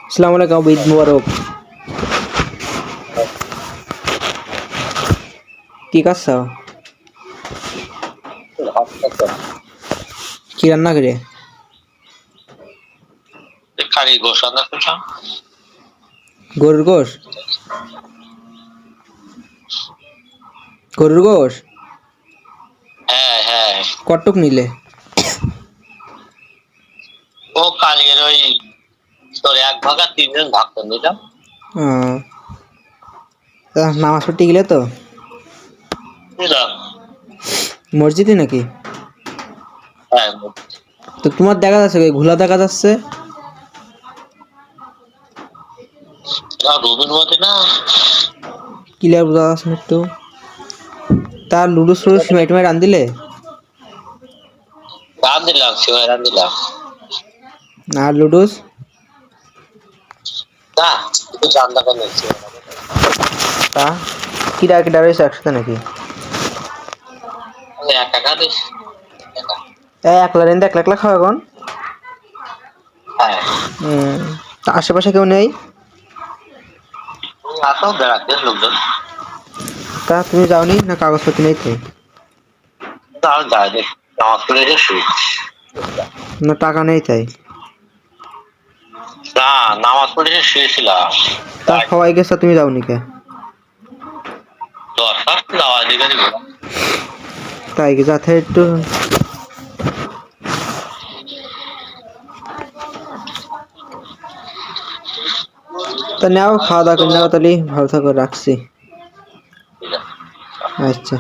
আসসালামু আলাইকুম, ঈদ মুবারক। কি করছো? কি রান্না করে? গরুর গোশ। গরুর গোশ হ্যাঁ কটুক নিলে? ও কালকের ওই তোর 1/3 ভাগ করে নিলাম। নামাজ পড়তে গেলে তো মসজিদে নাকি? হ্যাঁ, তো তোমার দেখা যাচ্ছে ঘোলা দেখা যাচ্ছে। রবির মধ্যে না ক্লিয়ার বোঝা যাচ্ছে না একটু। তার লুডো সুডো সিমাই টিমাই রান দিলে? রান দিলাম, সিমাই রান দিলাম। আর লুডোস না, একটু ঠান্ডা করে নিচ্ছি। তা কিরা কিরা রয়েছে একসাথে নাকি? একা খাদিস? একলা রেন্দে একলা একলা খাওয়া এখন? হ্যাঁ, তা আশেপাশে কেউ নেই? আসো বেড়াতে লোকজন। তা তুমি যাওনি না? কাগজপত্র নেই তো? তাও যায় রে, নামাজ পড়ে এসে শুই। না টাকা নেই তাই? না, নামাজ পড়ে এসে শুয়েছিলাম। তা সবাই গেছে, তুমি যাওনি কে? দরকার যাওয়া দিকে দিব। তাই কি যাতে একটু তা নাও, খাওয়া দাওয়া করে নাও তাহলে। ভালো থাকো, রাখছি। ঠিক আছে। আচ্ছা।